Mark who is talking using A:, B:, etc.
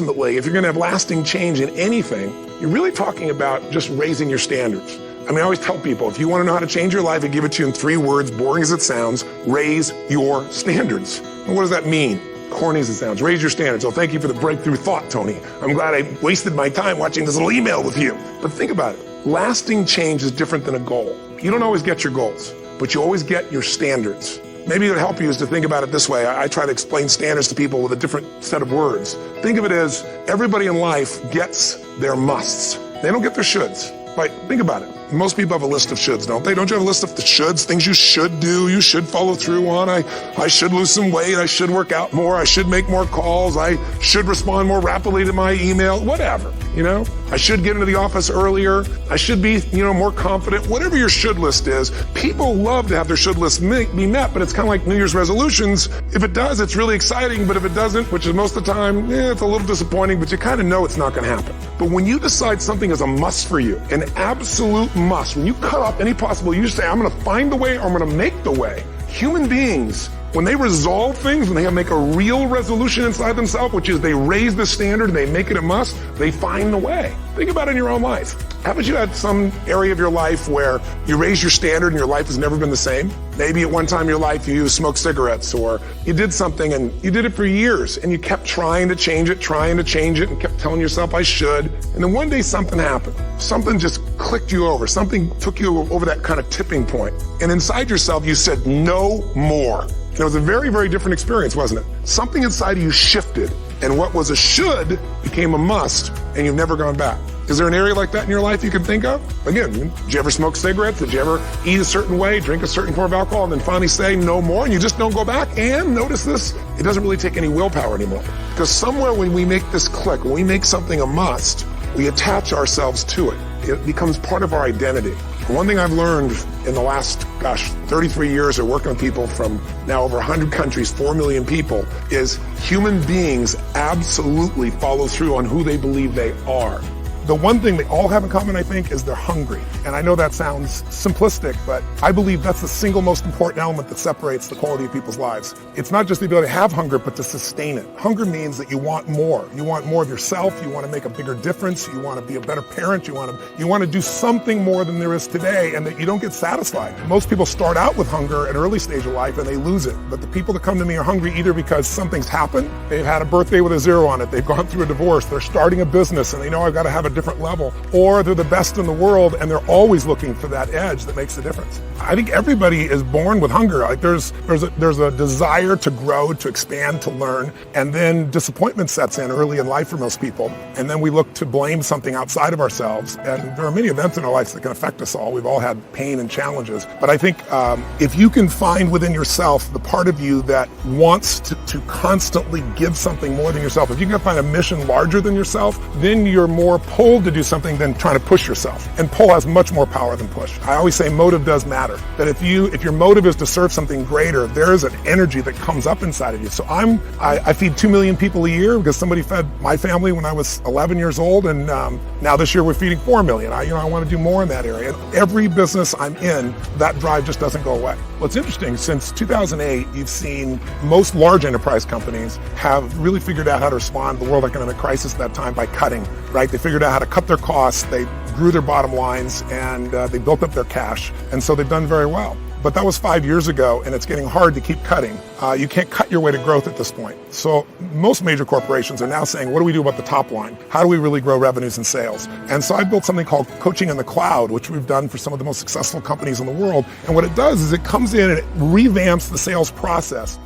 A: ultimately, if you're gonna have lasting change in anything, you're really talking about just raising your standards. I mean, I always tell people, if you wanna know how to change your life, I give it to you in 3 words, boring as it sounds: raise your standards. And what does that mean? Corny as it sounds, raise your standards. Oh, thank you for the breakthrough thought, Tony. I'm glad I wasted my time watching this little email with you. But think about it. Lasting change is different than a goal. You don't always get your goals, but you always get your standards. Maybe it'll help you is to think about it this way. I try to explain standards to people with a different set of words. Think of it as everybody in life gets their musts. They don't get their shoulds. Right, think about it. Most people have a list of shoulds, don't they? Don't you have a list of the shoulds, things you should do, you should follow through on? I should lose some weight, I should work out more, I should make more calls, I should respond more rapidly to my email, whatever, you know? I should get into the office earlier, I should be, more confident, whatever your should list is. People love to have their should list be met, but it's kind of like New Year's resolutions. If it does, it's really exciting, but if it doesn't, which is most of the time, it's a little disappointing, but you kind of know it's not going to happen. But when you decide something is a must for you, an absolute must, when you cut off any possible, you say, I'm going to find the way or I'm going to make the way. Human beings, when they resolve things, when they make a real resolution inside themselves, which is they raise the standard and they make it a must, they find the way. Think about it in your own life. Haven't you had some area of your life where you raise your standard and your life has never been the same? Maybe at one time in your life you smoked cigarettes, or you did something and you did it for years and you kept trying to change it and kept telling yourself I should. And then one day something happened. Something just clicked you over. Something took you over that kind of tipping point. And inside yourself you said, no more. And it was a very, very different experience, wasn't it? Something inside of you shifted, and what was a should became a must, and you've never gone back. Is there an area like that in your life you can think of? Again, did you ever smoke cigarettes? Did you ever eat a certain way, drink a certain form of alcohol, and then finally say no more, and you just don't go back? And notice this, it doesn't really take any willpower anymore. Because somewhere when we make this click, when we make something a must, we attach ourselves to it. It becomes part of our identity. One thing I've learned in the last, 33 years of working with people from now over 100 countries, 4 million people, is human beings absolutely follow through on who they believe they are. The one thing they all have in common, I think, is they're hungry. And I know that sounds simplistic, but I believe that's the single most important element that separates the quality of people's lives. It's not just the ability to have hunger, but to sustain it. Hunger means that you want more. You want more of yourself. You want to make a bigger difference. You want to be a better parent. You want to do something more than there is today, and that you don't get satisfied. Most people start out with hunger at an early stage of life and they lose it. But the people that come to me are hungry either because something's happened, they've had a birthday with a 0 on it, they've gone through a divorce, they're starting a business and they know I've got to have a different level, or they're the best in the world and they're always looking for that edge that makes the difference. I think everybody is born with hunger. Like there's a desire to grow, to expand, to learn, and then disappointment sets in early in life for most people, and then we look to blame something outside of ourselves. And there are many events in our lives that can affect us all. We've all had pain and challenges, but I think if you can find within yourself the part of you that wants to constantly give something more than yourself, if you can find a mission larger than yourself, then you're more pulled to do something than trying to push yourself. And pull has much more power than push. I always say motive does matter. That if your motive is to serve something greater, there is an energy that comes up inside of you. So I feed 2 million people a year because somebody fed my family when I was 11 years old, and now this year we're feeding 4 million. I want to do more in that area. And every business I'm in, that drive just doesn't go away. Well, it's interesting, since 2008, you've seen most large enterprise companies have really figured out how to respond to the world economic crisis at that time by cutting, right? They figured out how to cut their costs, they grew their bottom lines, and they built up their cash. And so they've done very well. But that was 5 years ago, and it's getting hard to keep cutting. You can't cut your way to growth at this point. So most major corporations are now saying, what do we do about the top line? How do we really grow revenues and sales? And so I built something called Coaching in the Cloud, which we've done for some of the most successful companies in the world. And what it does is it comes in and it revamps the sales process.